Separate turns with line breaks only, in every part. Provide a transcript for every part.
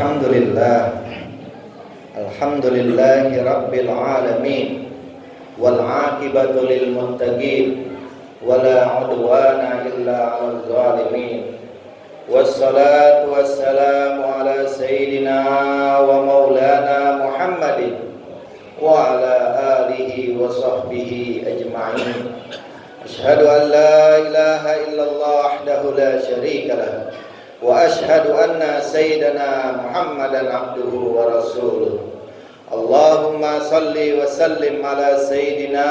Alhamdulillah Alhamdulillahi Rabbil Alamin wal aqibatu lil muttaqin wala udwana illa 'alal zalimin wassalatu wassalamu ala sayyidina wa maulana Muhammadin wa ala alihi wa sahbihi ajma'in. Asyhadu an la ilaha illallah wahdahu la syarika lah wa asyhadu anna sayyidana Muhammadan abduhu wa rasuluh. Allahumma salli wa sallim ala sayyidina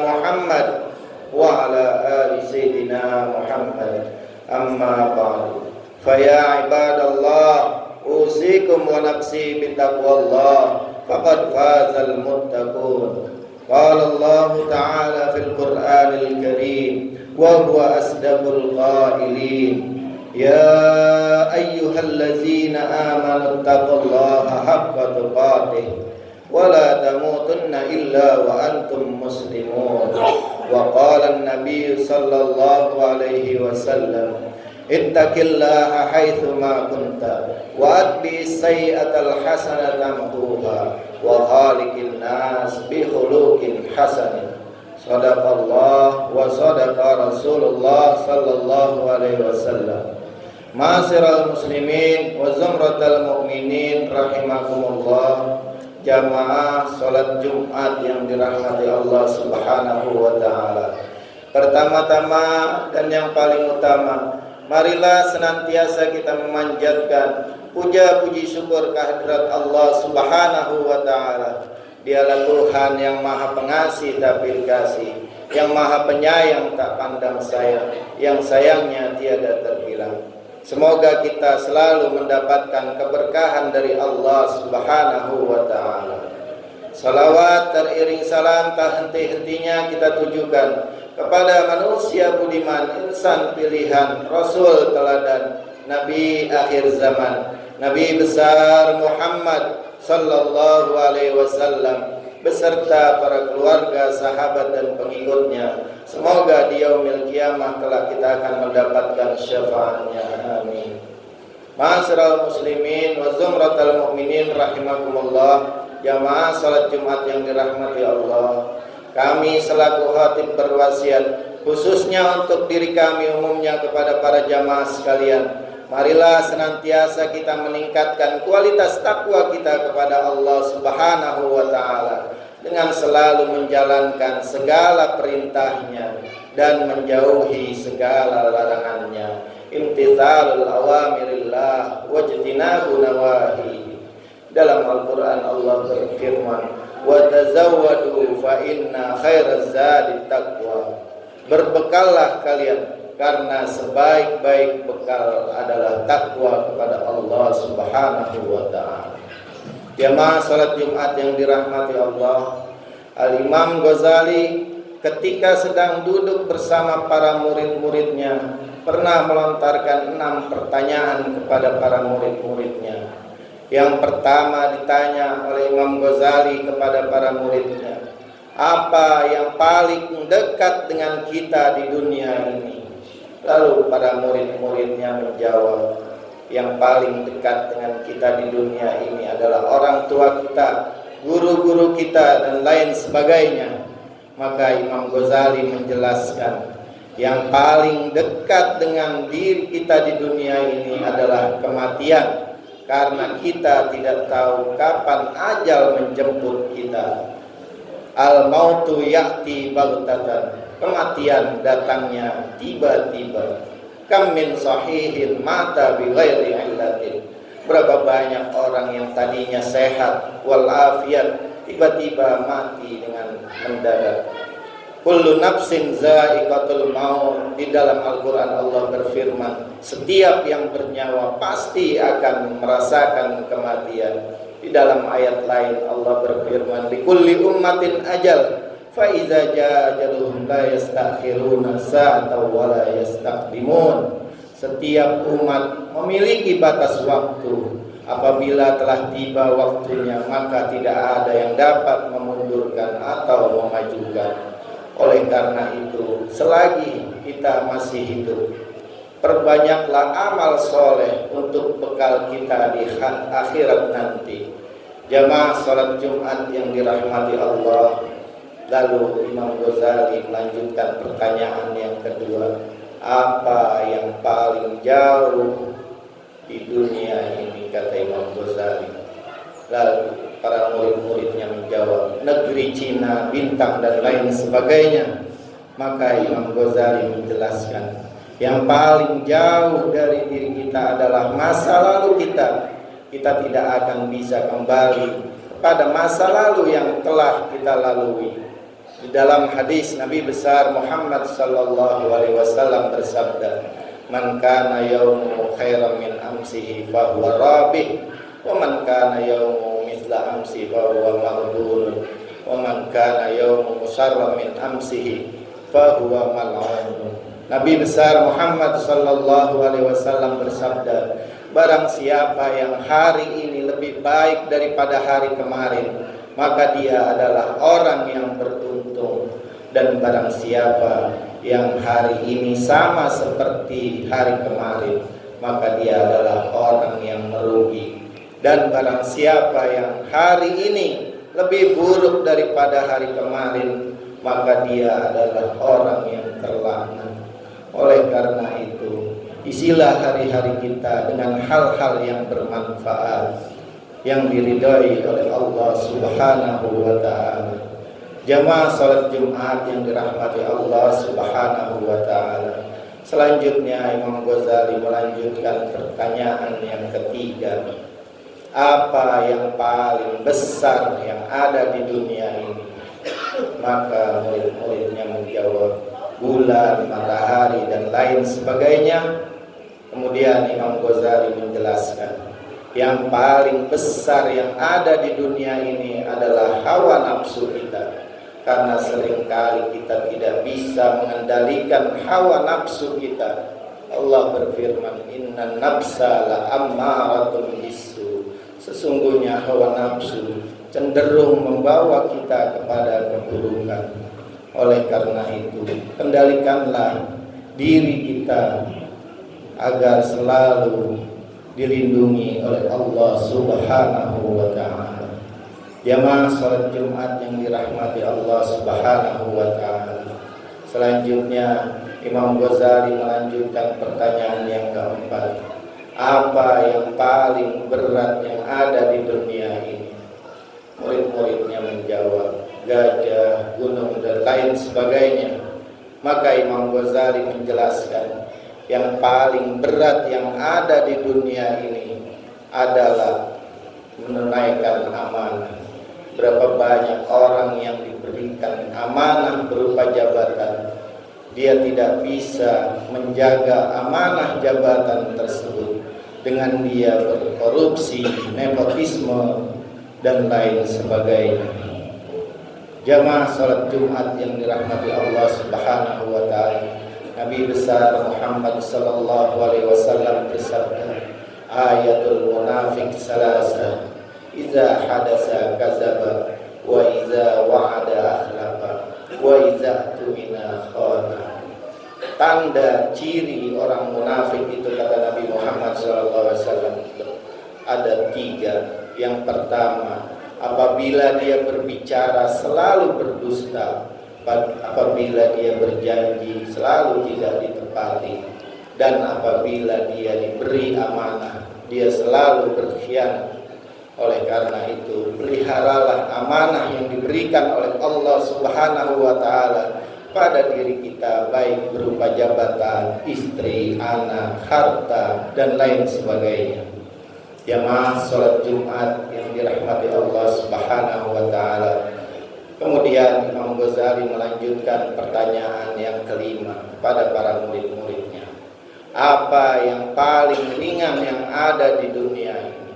Muhammad wa ala ali sayyidina Muhammad. Amma ba'du. Fa ya ibadallah, usikum wa nafsi bittaqwallah faqad fazal muttaqun. Qala Allah Ta'ala fil Qur'anil Karim wa huwa asdaqul qailin. Ya ayyuhallazina amanu taqullaha haqqa tuqatih wa la tamutunna illa wa antum muslimun. Wa qala an-nabiy sallallahu alaihi wasallam, ittaqillaha haitsu ma kunta wa atbi'is sayyi'atal hasanata tamhuha wa khaliqin nas bi khuluqin hasanin. Sadaqallah wa sadaqa Rasulullah sallallahu alaihi wasallam. Ma'asyiral muslimin wa zumratal mu'minin rahimakumullah. Jamaah salat Jumat yang dirahmati Allah Subhanahu wa taala. Pertama-tama dan yang paling utama, marilah senantiasa kita memanjatkan puja puji syukur kehadirat Allah Subhanahu wa taala. Dialah Tuhan yang Maha Pengasih tak pilih kasih, yang Maha Penyayang tak pandang sayang, yang sayangnya tiada terbilang. Semoga kita selalu mendapatkan keberkahan dari Allah Subhanahu wa ta'ala. Salawat teriring salam tak henti-hentinya kita tujukan kepada manusia budiman, insan pilihan, Rasul teladan, Nabi akhir zaman, Nabi besar Muhammad sallallahu alaihi wasallam beserta para keluarga, sahabat dan pengikutnya. Semoga di yaumil kiamah kelak kita akan mendapatkan syafaatnya. Amin. Ma'asyiral muslimin wa zumratal mu'minin rahimakumullah. Jamaah salat Jumat yang dirahmati Allah. Kami selaku khatib berwasiat khususnya untuk diri kami, umumnya kepada para jamaah sekalian. Marilah senantiasa kita meningkatkan kualitas takwa kita kepada Allah Subhanahu wa ta'ala dengan selalu menjalankan segala perintahnya dan menjauhi segala larangannya. Imtithalul awamirillah wajtinabu nawahi. Dalam Al-Quran Allah berfirman, wa tazawwadu fa inna khairaz zadi taqwa. Berbekallah kalian, karena sebaik-baik bekal adalah takwa kepada Allah Subhanahu wa ta'ala. Jamaah salat Jumat yang dirahmati Allah, Al-Imam Ghazali ketika sedang duduk bersama para murid-muridnya pernah melontarkan 6 pertanyaan kepada para murid-muridnya. Yang pertama ditanya oleh Imam Ghazali kepada para muridnya, apa yang paling dekat dengan kita di dunia ini? Lalu para murid-muridnya menjawab, yang paling dekat dengan kita di dunia ini adalah orang tua kita, guru-guru kita, dan lain sebagainya. Maka Imam Ghazali menjelaskan, yang paling dekat dengan diri kita di dunia ini adalah kematian, karena kita tidak tahu kapan ajal menjemput kita. Al-mautu ya'ti baghtatan. Kematian datangnya tiba-tiba. Kam min sahihin mata bi ghairi illatin. Berapa banyak orang yang tadinya sehat walafiat tiba-tiba mati dengan mendadak. Kullu nafsin za'iqatul maut. Di dalam Al-Quran Allah berfirman, setiap yang bernyawa pasti akan merasakan kematian. Di dalam ayat lain Allah berfirman, likulli ummatin ajal fa idza jaa ajaluhum la yastakhiruna sa'atan wa la yastaqdimun. Setiap umat memiliki batas waktu. Apabila telah tiba waktunya, maka tidak ada yang dapat memundurkan atau memajukan. Oleh karena itu, selagi kita masih hidup, Perbanyaklah amal soleh untuk bekal kita di akhirat nanti. Jamaah salat Jumat yang dirahmati Allah. Lalu Imam Ghazali melanjutkan pertanyaan yang kedua, apa yang paling jauh di dunia ini, kata Imam Ghazali. Lalu para murid-muridnya menjawab, negeri Cina, bintang dan lain sebagainya. Maka Imam Ghazali menjelaskan, yang paling jauh dari diri kita adalah masa lalu kita. Kita tidak akan bisa kembali pada masa lalu yang telah kita lalui. Di dalam hadis Nabi besar Muhammad sallallahu alaihi wasallam bersabda, "Man kana yaumu khairan min amsihi fa huwa rabih, wa man kana yaumu mithla amsi fa huwa maghdun, wa man kana yaumu syarran min amsihi fa huwa mal'un." Nabi besar Muhammad sallallahu alaihi wasallam bersabda, barang siapa yang hari ini lebih baik daripada hari kemarin, maka dia adalah orang yang beruntung. Dan barang siapa yang hari ini sama seperti hari kemarin, maka dia adalah orang yang merugi. Dan barang siapa yang hari ini lebih buruk daripada hari kemarin, maka dia adalah orang yang terlaknat. Oleh karena itu, isilah hari-hari kita dengan hal-hal yang bermanfaat, yang diridhai oleh Allah Subhanahu wa ta'ala. Jamaah salat Jumat yang dirahmati Allah Subhanahu wa ta'ala. Selanjutnya Imam Ghazali melanjutkan pertanyaan yang ketiga, apa yang paling besar yang ada di dunia ini? Maka murid-muridnya menjawab, bulan, matahari, dan lain sebagainya. Kemudian Imam Ghazali menjelaskan, yang paling besar yang ada di dunia ini adalah hawa nafsu kita. Karena seringkali kita tidak bisa mengendalikan hawa nafsu kita. Allah berfirman, inna nafsa la ammaratun bisu. Sesungguhnya hawa nafsu cenderung membawa kita kepada keburukan. Oleh karena itu, kendalikanlah diri kita agar selalu dilindungi oleh Allah Subhanahu wa ta'ala. Jamaah salat Jumat yang dirahmati Allah Subhanahu wa ta'ala. Selanjutnya Imam Ghazali melanjutkan pertanyaan yang keempat, apa yang paling berat yang ada di dunia ini? Murid-muridnya menjawab, gajah, gunung, dan lain sebagainya. Maka Imam Ghazali menjelaskan, yang paling berat yang ada di dunia ini adalah menunaikan amanah. Berapa banyak orang yang diberikan amanah berupa jabatan, dia tidak bisa menjaga amanah jabatan tersebut, dengan dia berkorupsi, nepotisme, dan lain sebagainya. Jamaah salat Jumat yang dirahmati Allah Subhanahu wa ta'ala. Nabi besar Muhammad sallallahu alaihi wasallam bersabda, ayatul munafiq salasa, iza hadasa kazaba, wa iza wa'ada akhlafa, wa iza tumina khana. Tanda ciri orang munafik itu, kata Nabi Muhammad sallallahu alaihi wasallam, ada tiga. Yang pertama, apabila dia berbicara selalu berdusta, apabila dia berjanji selalu tidak ditepati, dan apabila dia diberi amanah dia selalu berkhianat. Oleh karena itu, peliharalah amanah yang diberikan oleh Allah Subhanahu wa ta'ala pada diri kita, baik berupa jabatan, istri, anak, harta, dan lain sebagainya. Jamaah salat Jumat yang dirahmati Allah Subhanahu wa ta'ala. Kemudian Imam Ghazali melanjutkan pertanyaan yang kelima kepada para murid-muridnya, apa yang paling ringan yang ada di dunia ini?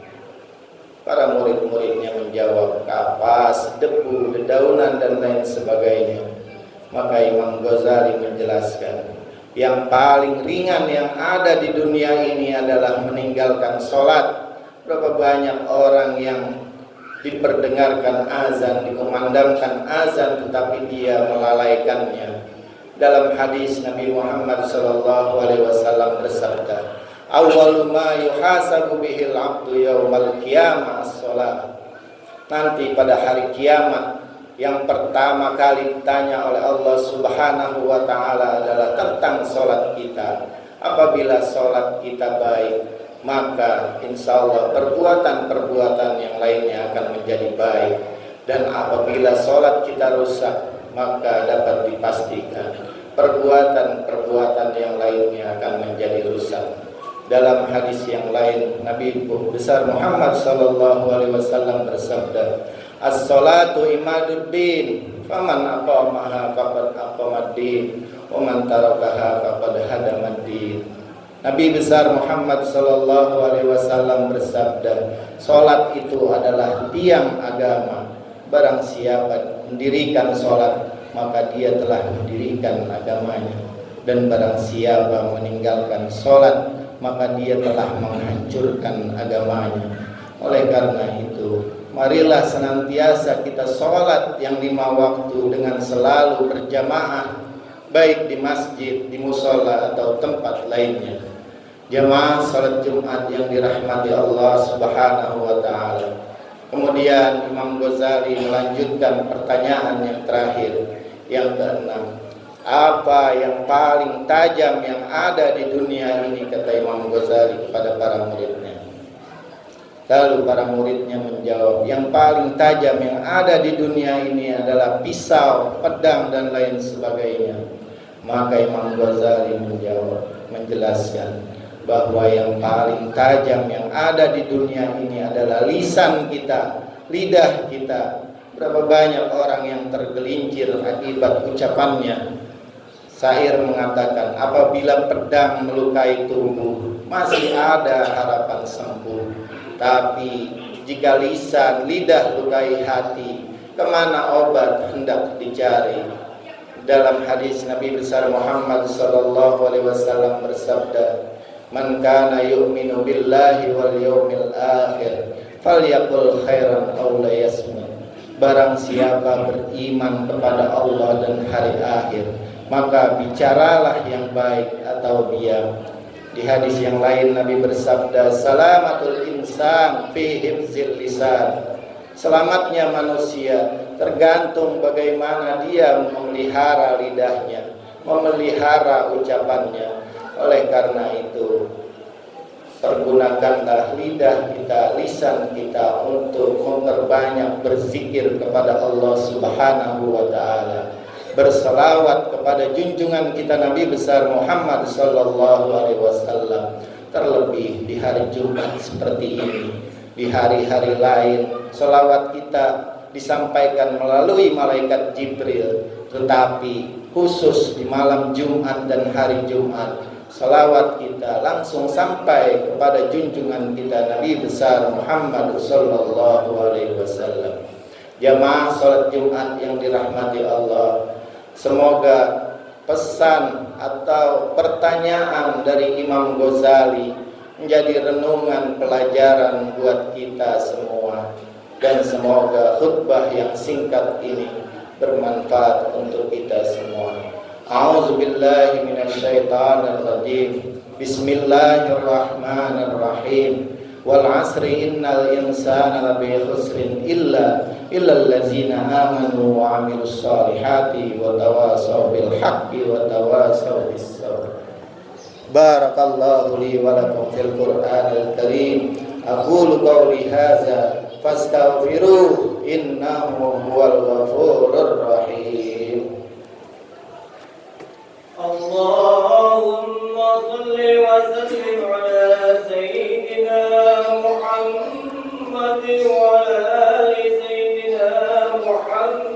Para murid-muridnya menjawab, kapas, debu, dedaunan, dan lain sebagainya. Maka Imam Ghazali menjelaskan, yang paling ringan yang ada di dunia ini adalah meninggalkan sholat. Berapa banyak orang yang diperdengarkan azan, dikumandangkan azan, tetapi dia melalaikannya. Dalam hadis Nabi Muhammad SAW bersabda, "Awwalu ma yuhasabu bihil 'abdu yaumal qiyamah as-shalah." Nanti pada hari kiamat yang pertama kali ditanya oleh Allah Subhanahu wa taala adalah tentang salat kita. Apabila salat kita baik, maka insya Allah perbuatan-perbuatan yang lainnya akan menjadi baik. Dan apabila salat kita rusak, maka dapat dipastikan perbuatan-perbuatan yang lainnya akan menjadi rusak. Dalam hadis yang lain, Nabi besar Muhammad SAW bersabda, "As-salatu imaduddin, faman aqamaha faqad aqamaddin, wa man tarakaha faqad hadamaddin." Nabi besar Muhammad SAW bersabda, salat itu adalah tiang agama. Barang siapa mendirikan salat, maka dia telah mendirikan agamanya. Dan barang siapa meninggalkan salat, maka dia telah menghancurkan agamanya. Oleh karena itu, marilah senantiasa kita salat yang 5 waktu dengan selalu berjamaah, baik di masjid, di musola atau tempat lainnya. Jamaah salat Jumat yang dirahmati Allah Subhanahu wa taala. Kemudian Imam Ghazali melanjutkan pertanyaan yang terakhir, yang keenam. Apa yang paling tajam yang ada di dunia ini, kata Imam Ghazali kepada para muridnya. Lalu para muridnya menjawab, yang paling tajam yang ada di dunia ini adalah pisau, pedang dan lain sebagainya. Maka Imam Ghazali menjelaskan bahwa yang paling tajam yang ada di dunia ini adalah lisan kita, lidah kita. Berapa banyak orang yang tergelincir akibat ucapannya. Syair mengatakan, apabila pedang melukai tubuh, masih ada harapan sembuh. Tapi jika lisan, lidah lukai hati, kemana obat hendak dicari? Dalam hadis Nabi besar Muhammad SAW bersabda, "Man kana yu'minu billahi wal yawmil akhir, falyaqul khairan aw liyasmut." Barang siapa beriman kepada Allah dan hari akhir, maka bicaralah yang baik atau diam. Di hadis yang lain Nabi bersabda, "Salamatul insan fi hifzil lisan." Selamatnya manusia tergantung bagaimana dia memelihara lidahnya, memelihara ucapannya. Oleh karena itu, pergunakanlah lidah kita, lisan kita untuk memperbanyak berzikir kepada Allah Subhanahu wa taala, berselawat kepada junjungan kita Nabi besar Muhammad sallallahu alaihi wasallam. Terlebih di hari Jumat seperti ini, di hari-hari lain selawat kita disampaikan melalui malaikat Jibril, tetapi khusus di malam Jumat dan hari Jumat, salawat kita langsung sampai kepada junjungan kita Nabi besar Muhammad sallallahu alaihi wasallam. Jamaah salat Jumat yang dirahmati Allah, semoga pesan atau pertanyaan dari Imam Ghazali menjadi renungan pelajaran buat kita semua, dan semoga khutbah yang singkat ini bermanfaat untuk kita semua. A'udzu billahi minasyaitonir rajim. Bismillahirrahmanirrahim. Wal 'asri innal insana lafi khusrin illa allazina amanu wa 'amilus solihati wa tawasaw bil haqqi wa tawasaw bis sabr. Barakallahu li wa lakum fil Qur'anil Karim. Aqulu qawli hadza fastaghfiruhu innahu huwal ghafurur rahim.
Allahumma shalli wa sallim ala sayyidina Muhammad wa ala ali sayyidina Muhammad.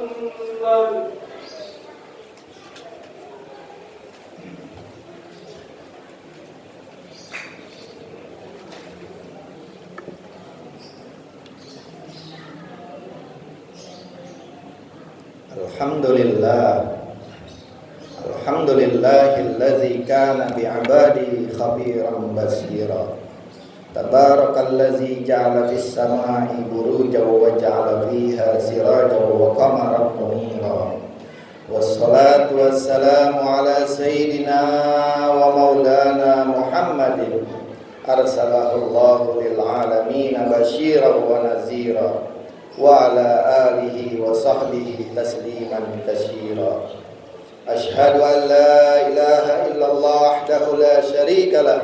Alhamdulillahillazi kana bi'ibadihi khabiran basira. Tabarakallazi ja'ala fis samai burujan wa ja'ala fiha sirajan wa qamaran munira. Wassalatu wassalamu ala sayyidina wa maulana Muhammadin arsalahullahu lil alamin basyiran wa nazira wa ala alihi wa sahbihi tasliman katsira. Ashhadu an la ilaha illallah wahdahu la syarika lah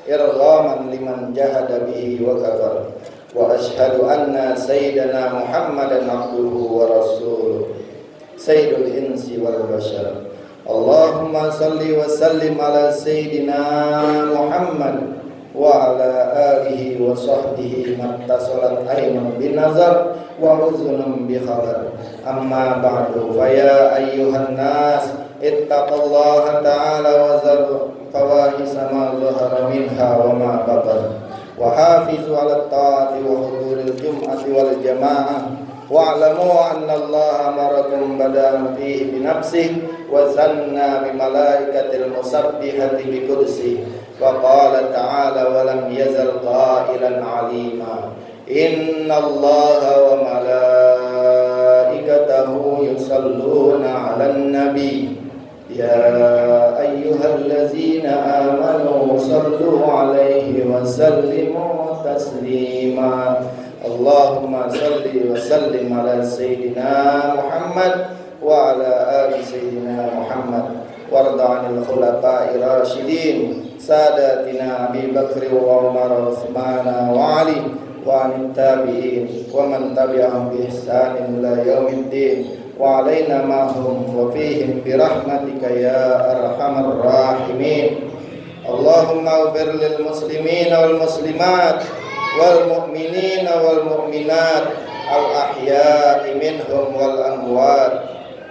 irghaman liman jahada bihi wa kafar. Wa ashhadu anna sayyidana Muhammadan abduhu wa rasuluh sayyidul insi wal bashar. Allahumma salli wa sallim ala sayyidina Muhammad wa ala alihi wa sahbihi mattasalat aynun bin nazar wa uzunun bi khabar. Amma ba'du, fa ya ayyuhan nas ittaqullaha ta'ala wa zaru fawahisa ma zahara minha wa ma batan wa hafizu ala ta'ati wa huduril jum'ati wal jama'ah wa'lamu anna Allah amarakum bada'an fihi binafsihi wa sanna bimalaikatil musabbihati biqudsi wa qala ta'ala wa lam yazal qailan alima inna Allah wa malaikatahu yusalluna 'alan nabi ya ayyuhallazina amanu sallu 'alaihi wa sallimu taslima. Allahumma salli wa sallim ala sayyidina Muhammad wa ala ali sayyidina Muhammad warda 'anil khulafa'ir rasyidin sadatina Abi Bakr wa Umar wa Utsman wa Ali wa 'anil tabi'in wa man tabi'ahum bi ihsanin ila yaumiddin wa 'alaina ma'hum wa fihim bi rahmatika ya arhamar rahimin. Allahumma ighfir lil muslimin wal muslimat wal mu'minina wal mu'minat al ahya'i minhum wal amwat.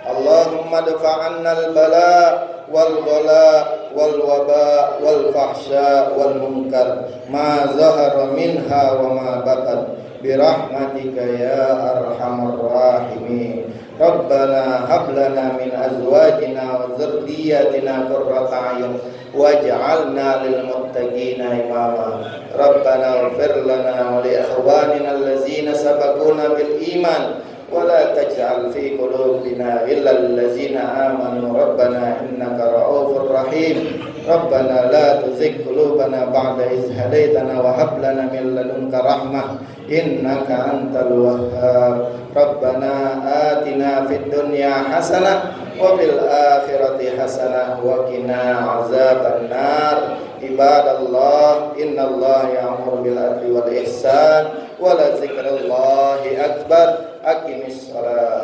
Allahumma dafa'anna al bala wal ghala wal waba wal fahsya wal munkar ma zahara minha wa ma batan bi rahmatika ya arhamar rahimin. Rabbana hab lana min azwajina wa dzurriyyatina qurrata a'yun waj'alna lil muttaqina imama. Rabbana ighfir lana wa li ikhwanina allazina sabaquna bil iman wa la taj'al fi qulubina ghillan lillazina amanu rabbana innaka ra'ufur rahim. Rabbana la tuzigh qulubana ba'da idh hadaytana wa hab lana min ladunka rahmah innaka antal wahhab. Rabbana atina fid dunya hasanah wa fil akhirati hasanah wa qina azaban nar. Ibadallah, innallaha ya'muru bil adli wal ihsan wa la dzikrullahi akbar. Aqimis shalah.